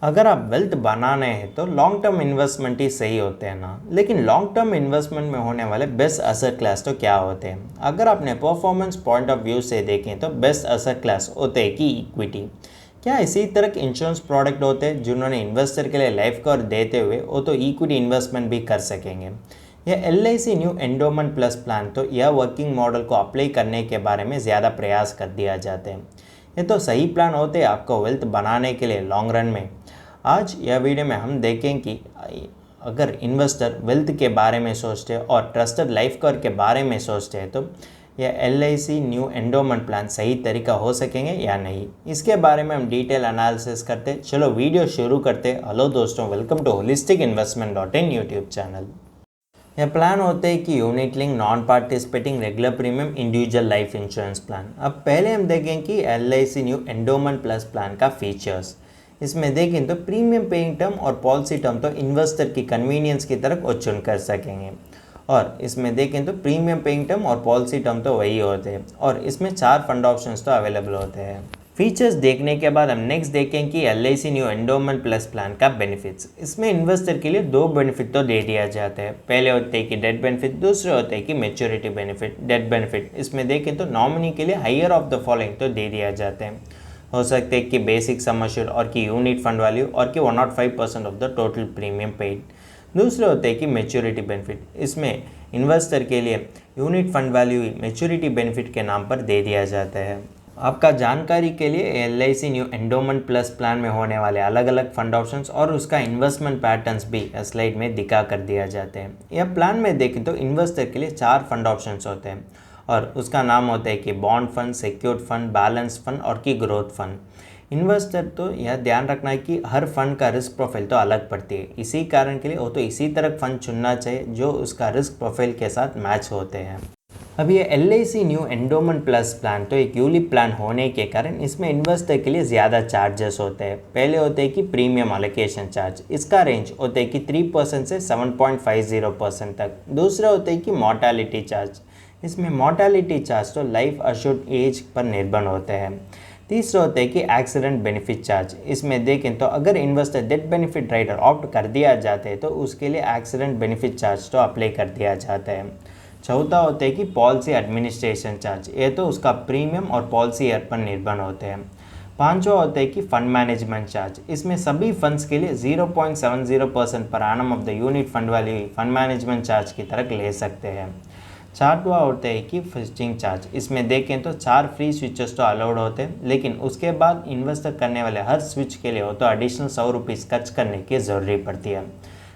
अगर आप वेल्थ बनाने हैं तो लॉन्ग टर्म इन्वेस्टमेंट ही सही होते हैं ना, लेकिन लॉन्ग टर्म इन्वेस्टमेंट में होने वाले बेस्ट असेट क्लास तो क्या होते हैं? अगर आपने परफॉर्मेंस पॉइंट ऑफ व्यू से देखें तो बेस्ट असेट क्लास होते हैं कि इक्विटी। क्या इसी तरह के इंश्योरेंस प्रोडक्ट होते हैं जिन्होंने इन्वेस्टर के लिए लाइफ कवर देते हुए वो तो इक्विटी इन्वेस्टमेंट भी कर सकेंगे? यह LIC new endowment plus plan तो यह वर्किंग मॉडल को अप्लाई करने के बारे में ज़्यादा प्रयास कर दिया जाते हैं। ये तो सही प्लान होते हैं आपको वेल्थ बनाने के लिए लॉन्ग रन में। आज यह वीडियो में हम देखें कि अगर इन्वेस्टर वेल्थ के बारे में सोचते हैं और ट्रस्टेड लाइफ कवर के बारे में सोचते हैं तो यह LIC न्यू एंडोमेंट प्लान सही तरीका हो सकेंगे या नहीं, इसके बारे में हम डिटेल एनालिसिस करते। चलो वीडियो शुरू करते। हेलो दोस्तों, welcome to holisticinvestment.in YouTube channel. यह प्लान होते हैं कि unit link non participating regular premium individual life insurance plan. अब पहले हम देखें कि LIC new endowment plus plan का फीचर्स। इसमें देखें तो प्रीमियम पेइंग टर्म और पॉलिसी टर्म तो इन्वेस्टर की कन्वीनियंस की तरफ वो चुन कर सकेंगे, और इसमें देखें तो प्रीमियम पेइंग टर्म और पॉलिसी टर्म तो वही होते हैं, और इसमें 4 फंड ऑप्शंस तो अवेलेबल होते हैं। फीचर्स देखने के बाद हम नेक्स्ट देखें कि LIC new endowment plus plan का बेनिफिट्स। इसमें इन्वेस्टर के लिए 2 बेनिफिट तो दे दिया जाता है। पहले होते हैं कि डेथ बेनिफिट, दूसरे होते हैं कि मैच्योरिटी बेनिफिट। डेथ बेनिफिट इसमें देखें तो नॉमिनी के लिए हायर ऑफ द फॉलोइंग तो दे दिया जाते हैं। हो सकते हैं कि बेसिक सम एश्योर्ड और कि यूनिट फंड वैल्यू और कि 105% of the total premium paid. दूसरे होते हैं कि मैच्योरिटी बेनिफिट। इसमें इन्वेस्टर के लिए unit fund value maturity benefit के नाम पर दे दिया जाता है। आपका जानकारी के लिए LIC new endowment plus plan में होने वाले अलग अलग फंड ऑप्शंस और उसका इन्वेस्टमेंट पैटर्न्स भी स्लाइड में दिखा कर दिया जाते हैं। यह प्लान में देखें तो इन्वेस्टर के लिए 4 फंड ऑप्शंस होते हैं, और उसका नाम होता है कि bond fund, secured fund, balance fund और कि ग्रोथ फंड। इन्वेस्टर तो यह ध्यान रखना है कि हर फंड का रिस्क प्रोफाइल तो अलग पड़ती है। इसी कारण के लिए वो तो इसी तरह फंड चुनना चाहिए जो उसका रिस्क प्रोफाइल के साथ मैच होते हैं। अब ये LIC new endowment plus plan तो एक यूलिप प्लान होने के कारण इसमें इन्वेस्टर के लिए ज़्यादा चार्जेस होते हैं। पहले होते हैं कि प्रीमियम अलोकेशन चार्ज, इसका रेंज होता है कि 3% से 7.50% तक। दूसरे होते हैं कि मॉर्टैलिटी चार्ज, इसमें मॉर्टैलिटी चार्ज तो लाइफ अश्योर्ड एज पर निर्भर होते हैं। तीसरा होता है कि एक्सीडेंट बेनिफिट चार्ज। इसमें देखें तो अगर investor death benefit rider opt कर दिया जाता है तो उसके लिए एक्सीडेंट बेनिफिट चार्ज तो अप्लाई कर दिया जाता है। चौथा होता है कि पॉलिसी एडमिनिस्ट्रेशन चार्ज, ये तो उसका प्रीमियम और पॉलिसी ईयर पर निर्भर होते हैं। पांचवा होता है कि फंड मैनेजमेंट चार्ज, इसमें सभी फंड्स के लिए 0.70% per annum of the unit fund value fund management charge की तरह ले सकते हैं। चारवा होता है कि स्विचिंग चार्ज, इसमें देखें तो 4 फ्री स्विचेस तो अलाउड होते हैं, लेकिन उसके बाद इन्वेस्टर करने वाले हर स्विच के लिए हो तो एडिशनल 100 रुपीज़ खर्च करने की ज़रूरी पड़ती है।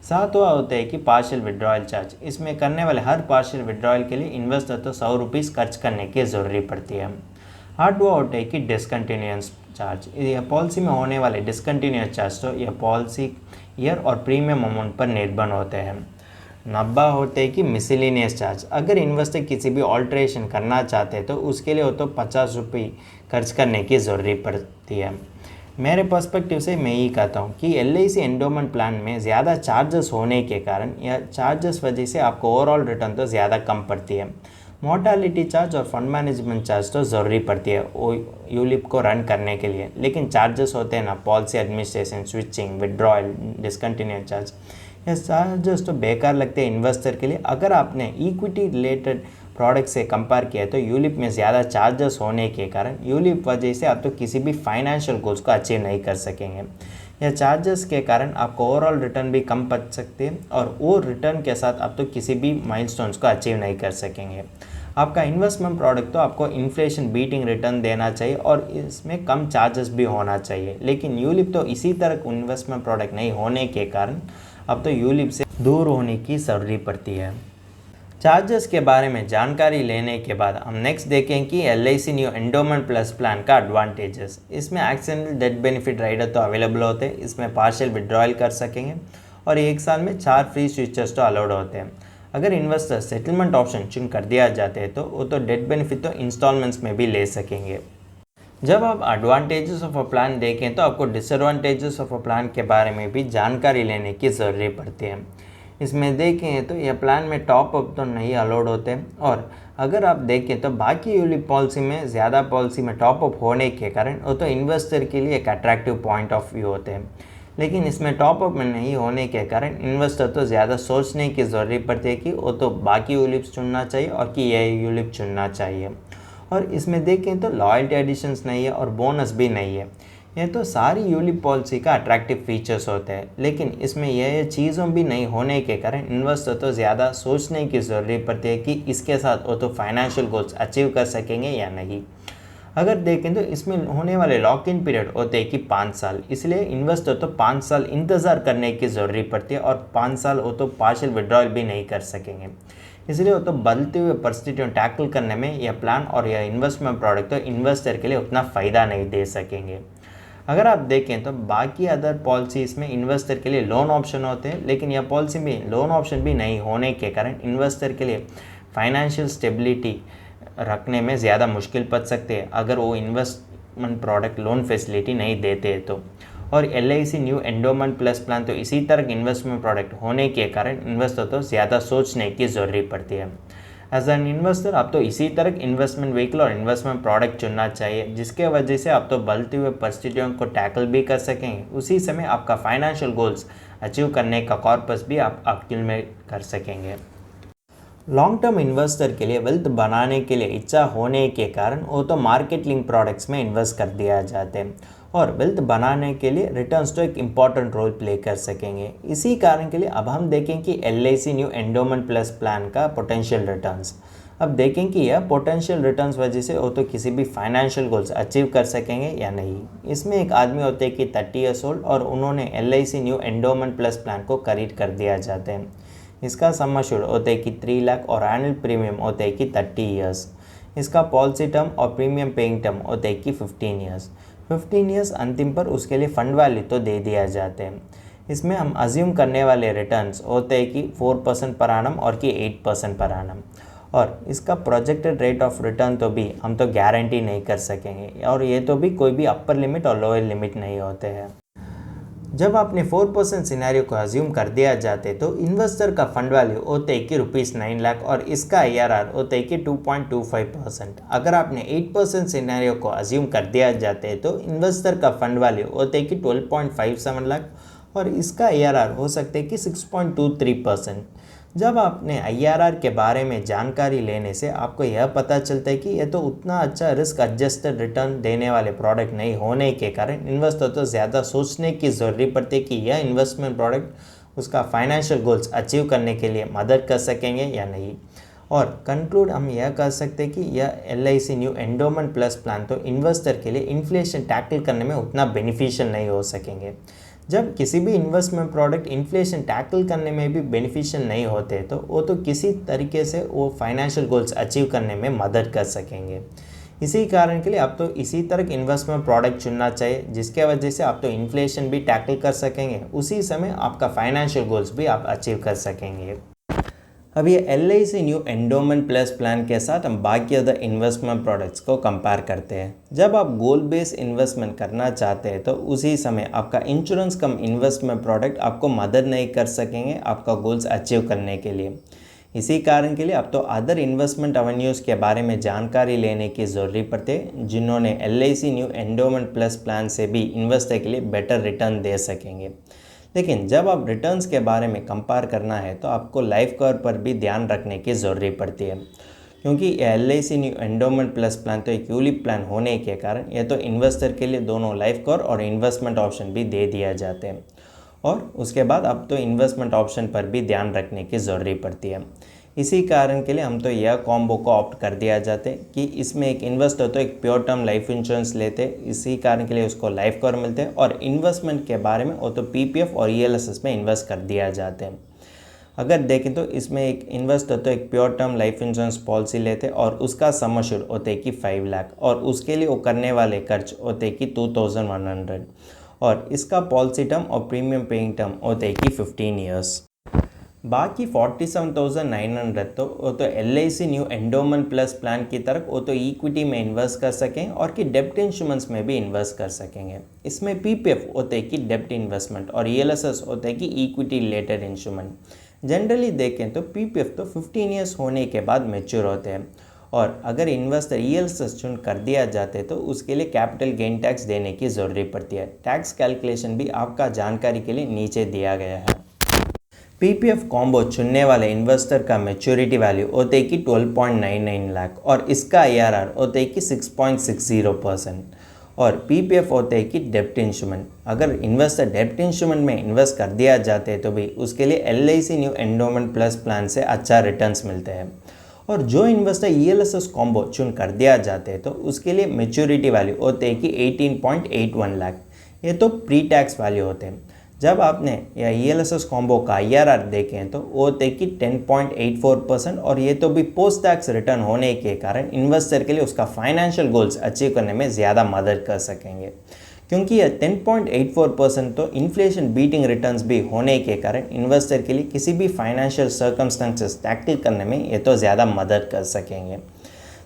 सातवां होता है कि पार्शियल विड्रॉयल चार्ज, इसमें करने वाले हर पार्शियल विड्रॉयल के लिए इन्वेस्टर तो 100 रुपीज़ खर्च करने की ज़रूरी पड़ती है। आठवां होता है कि डिसकंटिन्यूएंस चार्ज, यह पॉलिसी में होने वाले डिसकंटिन्यूएंस चार्ज तो यह पॉलिसी ईयर और प्रीमियम अमाउंट पर निर्भर होते हैं। 90 होते हैं कि मिसलिनियस चार्ज, अगर इन्वेस्टर किसी भी ऑल्ट्रेशन करना चाहते हैं तो उसके लिए हो तो 50 रुपये खर्च करने की ज़रूरी पड़ती है। मेरे पर्सपेक्टिव से मैं यही कहता हूँ कि LIC एंडोमेंट प्लान में ज़्यादा चार्जेस होने के कारण या चार्जेस वजह से आपको ओवरऑल रिटर्न तो ज़्यादा कम पड़ती है। मॉर्टैलिटी चार्ज और फंड मैनेजमेंट चार्ज तो ज़रूरी पड़ती है वो यूलिप को रन करने के लिए, लेकिन चार्जेस होते हैं ना policy administration, switching, withdrawal, discontinuance charge, ये चार्जेस तो बेकार लगते हैं इन्वेस्टर के लिए। अगर आपने इक्विटी रिलेटेड प्रोडक्ट से कंपेयर किया तो यूलिप में ज़्यादा चार्जेस होने के कारण यूलिप वजह से आप तो किसी भी फाइनेंशियल गोल्स को अचीव नहीं कर सकेंगे। यह चार्जेस के कारण आपको ओवरऑल रिटर्न भी कम पड़ सकते हैं, और वो रिटर्न के साथ आप तो किसी भी माइलस्टोन्स को अचीव नहीं कर सकेंगे। आपका इन्वेस्टमेंट प्रोडक्ट तो आपको इन्फ्लेशन बीटिंग रिटर्न देना चाहिए और इसमें कम चार्जेस भी होना चाहिए, लेकिन यूलिप तो इसी तरह इन्वेस्टमेंट प्रोडक्ट नहीं होने के कारण अब तो यूलिप से दूर होने की ज़रूरी पड़ती है। चार्जेस के बारे में जानकारी लेने के बाद हम नेक्स्ट देखें कि LIC new endowment plus plan का एडवांटेजेस। इसमें एक्सीडेंटल डेथ बेनिफिट राइडर तो अवेलेबल होते हैं, इसमें पार्शियल विड्रॉयल कर सकेंगे, और 1 साल में 4 फ्री स्विचेस तो अलाउड होते हैं। अगर इन्वेस्टर सेटलमेंट ऑप्शन चुन कर दिया जाते हैं तो वो तो डेथ बेनिफिट तो इंस्टॉलमेंट्स में भी ले सकेंगे। जब आप एडवांटेजेस ऑफ अ प्लान देखें तो आपको डिसएडवांटेजेस ऑफ अ प्लान के बारे में भी जानकारी लेने की ज़रूरी पड़ती है। इसमें देखें तो यह प्लान में टॉप अप तो नहीं अलाउड होते, और अगर आप देखें तो बाकी यूलिप पॉलिसी में ज़्यादा पॉलिसी में टॉप अप होने के कारण वो तो इन्वेस्टर के लिए एक अट्रैक्टिव पॉइंट ऑफ व्यू होते हैं। लेकिन इसमें टॉपअप में नहीं होने के कारण इन्वेस्टर तो ज़्यादा सोचने की ज़रूरत पड़ती है कि वो तो बाकी यूलिप्स चुनना चाहिए और कि यह यूलिप चुनना चाहिए। और इसमें देखें तो लॉयल्टी एडिशंस नहीं है और बोनस भी नहीं है। ये तो सारी यूलिप पॉलिसी का अट्रैक्टिव फीचर्स होते हैं, लेकिन इसमें यह चीज़ों भी नहीं होने के कारण इन्वेस्टर तो ज़्यादा सोचने की ज़रूरत पड़ती है कि इसके साथ वो तो फाइनेंशियल गोल्स अचीव कर सकेंगे या नहीं। अगर देखें तो इसमें होने वाले लॉक इन पीरियड होते हैं कि 5 साल, इसलिए इन्वेस्टर तो 5 साल इंतज़ार करने की ज़रूरत पड़ती है और 5 साल वो तो पार्शियल विड्रॉल भी नहीं कर सकेंगे। इसलिए वो तो बदलते हुए परिस्थितियों टैकल करने में यह प्लान और यह इन्वेस्टमेंट प्रोडक्ट तो इन्वेस्टर के लिए उतना फ़ायदा नहीं दे सकेंगे। अगर आप देखें तो बाकी अदर पॉलिसीज़ में इन्वेस्टर के लिए लोन ऑप्शन होते हैं, लेकिन यह पॉलिसी में लोन ऑप्शन भी नहीं होने के कारण इन्वेस्टर के लिए फाइनेंशियल स्टेबिलिटी रखने में ज़्यादा मुश्किल पड़ सकती है अगर वो इन्वेस्टमेंट प्रोडक्ट लोन फैसिलिटी नहीं देते तो। और LIC new endowment plus plan तो इसी तरह के इन्वेस्टमेंट प्रोडक्ट होने के कारण इन्वेस्टर तो ज़्यादा सोचने की ज़रूरत पड़ती है। एज एन इन्वेस्टर आप तो इसी तरह इन्वेस्टमेंट व्हीकल और इन्वेस्टमेंट प्रोडक्ट चुनना चाहिए, जिसके वजह से आप तो बदलते हुए परिस्थितियों को टैकल भी कर सकेंगे, उसी समय आपका फाइनेंशियल गोल्स अचीव करने का कॉर्पस भी आप अक्यूमुलेट कर सकेंगे। लॉन्ग टर्म इन्वेस्टर के लिए वेल्थ बनाने के लिए इच्छा होने के कारण वो तो मार्केट लिंक प्रोडक्ट्स में इन्वेस्ट कर दिया जाते हैं और वेल्थ बनाने के लिए रिटर्न्स तो एक इम्पॉर्टेंट रोल प्ले कर सकेंगे। इसी कारण के लिए अब हम देखें कि LIC new endowment plus plan का पोटेंशियल रिटर्न्स। अब देखें कि यह पोटेंशियल रिटर्न्स वजह से वो तो किसी भी फाइनेंशियल गोल्स अचीव कर सकेंगे या नहीं। इसमें एक आदमी होते हैं कि 30 ईयर्स ओल्ड और उन्होंने LIC new endowment plus plan को खरीद कर दिया जाते हैं। इसका सम एश्योर्ड होते हैं कि 3 लाख और एनुअल प्रीमियम होते हैं कि 30 ईयर्स। इसका पॉलिसी टर्म और प्रीमियम पेइंग टर्म होते हैं कि 15 ईयर्स। 15 ईयर्स अंतिम पर उसके लिए फंड वैल्यू तो दे दिया जाते हैं। इसमें हम अज्यूम करने वाले रिटर्न्स होते हैं कि 4% पर एनम और कि 8% पर एनम। और इसका प्रोजेक्टेड रेट ऑफ रिटर्न तो भी हम तो गारंटी नहीं कर सकेंगे और ये तो भी कोई भी अपर लिमिट और लोअर लिमिट नहीं होते हैं। जब आपने 4% सिनेरियो को अज्यूम कर दिया जाते तो इन्वेस्टर का फंड वैल्यू होते है कि ₹9 लाख और इसका IRR होते है कि 2.25%। अगर आपने 8% सिनेरियो को अज्यूम कर दिया जाते तो इन्वेस्टर का फंड वैल्यू होते है कि 12.57 लाख और इसका IRR हो सकते है कि 6.23%। जब आपने IRR के बारे में जानकारी लेने से आपको यह पता चलता है कि यह तो उतना अच्छा रिस्क एडजस्टेड रिटर्न देने वाले प्रोडक्ट नहीं होने के कारण इन्वेस्टर तो ज़्यादा सोचने की ज़रूरत पड़ती है कि यह इन्वेस्टमेंट प्रोडक्ट उसका फाइनेंशियल गोल्स अचीव करने के लिए मदद कर सकेंगे या नहीं। और कंक्लूड हम यह कर सकते हैं कि यह LIC new endowment plus plan तो इन्वेस्टर के लिए इन्फ्लेशन टैकल करने में उतना बेनिफिशियल नहीं हो सकेंगे। जब किसी भी इन्वेस्टमेंट प्रोडक्ट इन्फ्लेशन टैकल करने में भी बेनिफिशियल नहीं होते तो वो तो किसी तरीके से वो फाइनेंशियल गोल्स अचीव करने में मदद कर सकेंगे। इसी कारण के लिए आप तो इसी तरह इन्वेस्टमेंट प्रोडक्ट चुनना चाहिए, जिसके वजह से आप तो इन्फ्लेशन भी टैकल कर सकेंगे, उसी समय आपका फाइनेंशियल गोल्स भी आप अचीव कर सकेंगे। अब ये LIC new endowment plus plan के साथ हम बाकी अदर इन्वेस्टमेंट प्रोडक्ट्स को कंपेयर करते हैं। जब आप गोल बेस्ड इन्वेस्टमेंट करना चाहते हैं तो उसी समय आपका इंश्योरेंस कम इन्वेस्टमेंट प्रोडक्ट आपको मदद नहीं कर सकेंगे आपका गोल्स अचीव करने के लिए। इसी कारण के लिए अब तो अदर इन्वेस्टमेंट एवेन्यूज़ के बारे में जानकारी लेने की ज़रूरत पड़ती है, जिन्होंने LIC new endowment plus plan से भी इन्वेस्टर के लिए बेटर रिटर्न दे सकेंगे। लेकिन जब आप रिटर्न्स के बारे में कंपेयर करना है तो आपको लाइफ कवर पर भी ध्यान रखने की ज़रूरत पड़ती है, क्योंकि LIC new endowment plus plan तो एक यूलिप प्लान होने के कारण यह तो इन्वेस्टर के लिए दोनों लाइफ कवर और इन्वेस्टमेंट ऑप्शन भी दे दिया जाते हैं। और उसके बाद अब तो इन्वेस्टमेंट ऑप्शन पर भी ध्यान रखने की ज़रूरत पड़ती है। इसी कारण के लिए हम तो यह कॉम्बो को ऑप्ट कर दिया जाते कि इसमें एक इन्वेस्टर तो एक प्योर टर्म लाइफ इंश्योरेंस लेते, इसी कारण के लिए उसको लाइफ कवर मिलते हैं और इन्वेस्टमेंट के बारे में वो तो PPF और ELSS में इन्वेस्ट कर दिया जाते हैं। अगर देखें तो इसमें एक इन्वेस्टर तो एक pure term life insurance policy लेते और उसका सम एश्योर्ड होते कि 5 लाख और उसके लिए वो करने वाले खर्च होते कि 2100 और इसका पॉलिसी टर्म और प्रीमियम पेइंग टर्म होते कि 15 ईयर्स। बाकी 47,900 तो LIC new endowment plus plan की तरफ वो तो इक्विटी में इन्वेस्ट कर सकें और कि डेप्ट इंस्ट्रूमेंट्स में भी इन्वेस्ट कर सकेंगे। इसमें PPF होते हैं कि डेप्ट इन्वेस्टमेंट और ELSS होते हैं कि इक्विटी रिलेटेड इंस्ट्रूमेंट। जनरली देखें तो PPF तो 15 ईयर्स होने के बाद मैच्योर होते हैं और अगर इन्वेस्टर ELSS चुन कर दिया जाते तो उसके लिए कैपिटल गेन टैक्स देने की ज़रूरी पड़ती है। टैक्स कैलकुलेशन भी आपका जानकारी के लिए नीचे दिया गया है। PPF कॉम्बो चुनने वाले इन्वेस्टर का मैच्योरिटी वैल्यू होते है कि 12.99 लाख और इसका IRR होते है कि 6.60% और PPF होते है कि डेप्ट इंस्ट्रूमेंट। अगर इन्वेस्टर डेप्ट इंस्ट्रूमेंट में इन्वेस्ट कर दिया जाते तो भी उसके लिए LIC new endowment plus plan से अच्छा रिटर्न्स मिलते हैं। और जो इन्वेस्टर ELSS कॉम्बो चुन कर दिया जाते तो उसके लिए मैच्योरिटी वैल्यू होते हैं कि 18.81 लाख। ये तो प्री टैक्स वैल्यू होते हैं। जब आपने या ELSS कॉम्बो का IRR देखें तो वो होते कि 10.84% और ये तो भी पोस्ट टैक्स रिटर्न होने के कारण इन्वेस्टर के लिए उसका फाइनेंशियल गोल्स अचीव करने में ज़्यादा मदद कर सकेंगे, क्योंकि यह 10.84% तो इन्फ्लेशन बीटिंग रिटर्न्स भी होने के कारण इन्वेस्टर के लिए किसी भी फाइनेंशियल सर्कमस्टेंसेस टैकल करने में ये तो ज़्यादा मदद कर सकेंगे।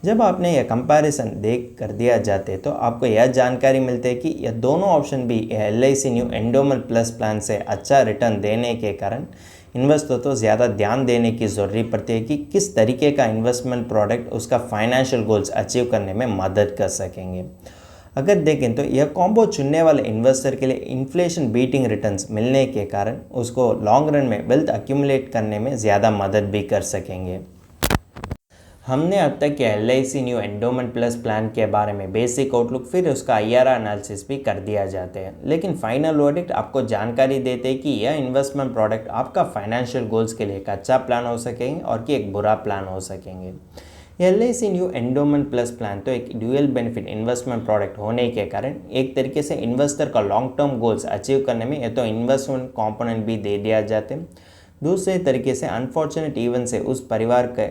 जब आपने यह कंपैरिजन देख कर दिया जाते तो आपको यह जानकारी मिलती है कि यह दोनों ऑप्शन भी LIC new endowment plus plan से अच्छा रिटर्न देने के कारण इन्वेस्टर तो ज़्यादा ध्यान देने की ज़रूरत पड़ती है कि किस तरीके का इन्वेस्टमेंट प्रोडक्ट उसका फाइनेंशियल गोल्स अचीव करने में मदद कर सकेंगे। अगर देखें तो यह कॉम्बो चुनने वाले इन्वेस्टर के लिए इन्फ्लेशन बीटिंग रिटर्न्स मिलने के कारण उसको लॉन्ग रन में वेल्थ अक्यूमुलेट करने में ज़्यादा मदद भी कर सकेंगे। हमने अब तक के LIC new endowment plus plan के बारे में बेसिक आउटलुक फिर उसका IRR एनालिसिस भी कर दिया जाते हैं, लेकिन फाइनल वर्डिक्ट आपको जानकारी देते हैं कि यह इन्वेस्टमेंट प्रोडक्ट आपका फाइनेंशियल गोल्स के लिए एक अच्छा प्लान हो सकेंगे और कि एक बुरा प्लान हो सकेंगे। LIC new endowment plus plan तो एक ड्यूअल बेनिफिट इन्वेस्टमेंट प्रोडक्ट होने के कारण एक तरीके से इन्वेस्टर का लॉन्ग टर्म गोल्स अचीव करने में यह तो इन्वेस्टमेंट कॉम्पोनेंट भी दे दिया जाते हैं। दूसरे तरीके से अनफॉर्चुनेट इवेंट से उस परिवार के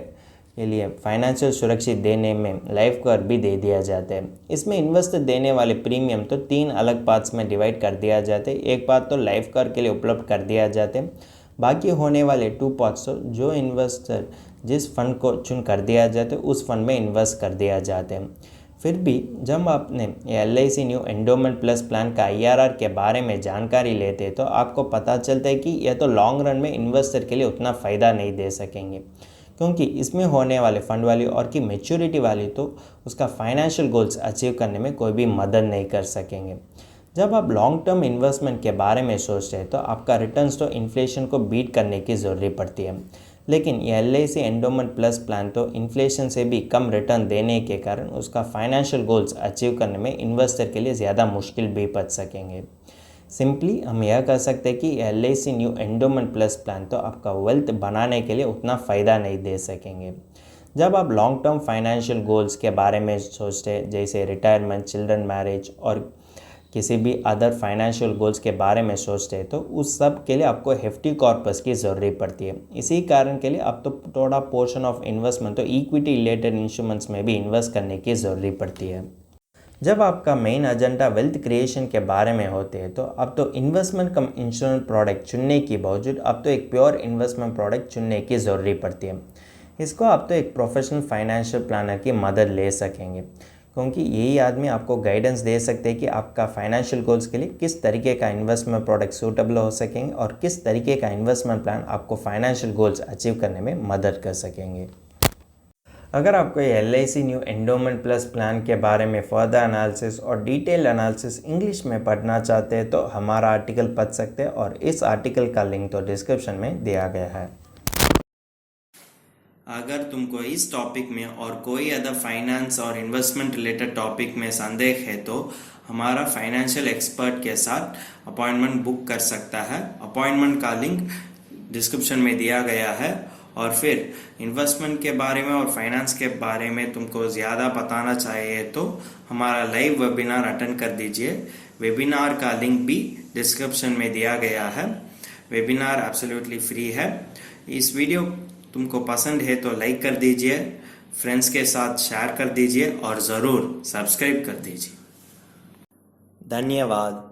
लिए फाइनेंशियल सुरक्षित देने में लाइफ कवर भी दे दिया जाता है। इसमें इन्वेस्टर देने वाले प्रीमियम तो 3 अलग पार्ट्स में डिवाइड कर दिया जाते हैं। एक पार्ट तो लाइफ कवर के लिए उपलब्ध कर दिया जाते हैं, बाकी होने वाले 2 पार्ट्स तो जो इन्वेस्टर जिस फंड को चुन कर दिया जाता है उस फंड में इन्वेस्ट कर दिया जाता है। फिर भी जब आपने LIC new endowment plus plan का IRR के बारे में जानकारी लेते हैं तो आपको पता चलता है कि यह तो लॉन्ग रन में इन्वेस्टर के लिए उतना फ़ायदा नहीं दे सकेंगे, क्योंकि इसमें होने वाले फंड वैल्यू और की मैच्योरिटी वैल्यू तो उसका फाइनेंशियल गोल्स अचीव करने में कोई भी मदद नहीं कर सकेंगे। जब आप लॉन्ग टर्म इन्वेस्टमेंट के बारे में सोचते हैं तो आपका रिटर्न्स तो इन्फ्लेशन को बीट करने की ज़रूरत पड़ती है, लेकिन ये LIC एंडोमेंट प्लस प्लान तो इन्फ्लेशन से भी कम रिटर्न देने के कारण उसका फाइनेंशियल गोल्स अचीव करने में इन्वेस्टर के लिए ज़्यादा मुश्किल भी पड़ सकेंगे। सिंपली हम यह कह सकते हैं कि LIC new endowment plus plan तो आपका वेल्थ बनाने के लिए उतना फ़ायदा नहीं दे सकेंगे। जब आप लॉन्ग टर्म फाइनेंशियल गोल्स के बारे में सोचते हैं, जैसे रिटायरमेंट, चिल्ड्रन मैरिज और किसी भी अदर फाइनेंशियल गोल्स के बारे में सोचते हैं तो उस सब के लिए आपको हेफ्टी कॉर्पस की ज़रूरत पड़ती है। इसी कारण के लिए आप तो थोड़ा पोर्शन ऑफ इन्वेस्टमेंट तो इक्विटी रिलेटेड इंस्ट्रूमेंट्स में भी इन्वेस्ट करने की ज़रूरत पड़ती है। जब आपका मेन एजेंडा वेल्थ क्रिएशन के बारे में होते हैं तो अब तो इन्वेस्टमेंट कम इंश्योरेंस प्रोडक्ट चुनने की बावजूद अब तो एक प्योर इन्वेस्टमेंट प्रोडक्ट चुनने की ज़रूरत पड़ती है। इसको आप तो एक प्रोफेशनल फाइनेंशियल प्लानर की मदद ले सकेंगे, क्योंकि यही आदमी आपको गाइडेंस दे सकते हैं कि आपका फाइनेंशियल गोल्स के लिए किस तरीके का इन्वेस्टमेंट प्रोडक्ट सूटेबल हो सकेंगे और किस तरीके का इन्वेस्टमेंट प्लान आपको फाइनेंशियल गोल्स अचीव करने में मदद कर सकेंगे। अगर आपको ये LIC new endowment plus plan के बारे में फर्दर एनालिसिस और डिटेल एनालिसिस इंग्लिश में पढ़ना चाहते हैं तो हमारा आर्टिकल पढ़ सकते हैं और इस आर्टिकल का लिंक तो डिस्क्रिप्शन में दिया गया है। अगर तुमको इस टॉपिक में और कोई अदर फाइनेंस और इन्वेस्टमेंट रिलेटेड टॉपिक में संदेह है तो हमारा फाइनेंशियल एक्सपर्ट के साथ अपॉइंटमेंट बुक कर सकता है। अपॉइंटमेंट का लिंक डिस्क्रिप्शन में दिया गया है। और फिर इन्वेस्टमेंट के बारे में और फाइनेंस के बारे में तुमको ज़्यादा बताना चाहिए तो हमारा लाइव वेबिनार अटेंड कर दीजिए। वेबिनार का लिंक भी डिस्क्रिप्शन में दिया गया है। वेबिनार एब्सोल्युटली फ्री है। इस वीडियो तुमको पसंद है तो लाइक कर दीजिए, फ्रेंड्स के साथ शेयर कर दीजिए और ज़रूर सब्सक्राइब कर दीजिए। धन्यवाद।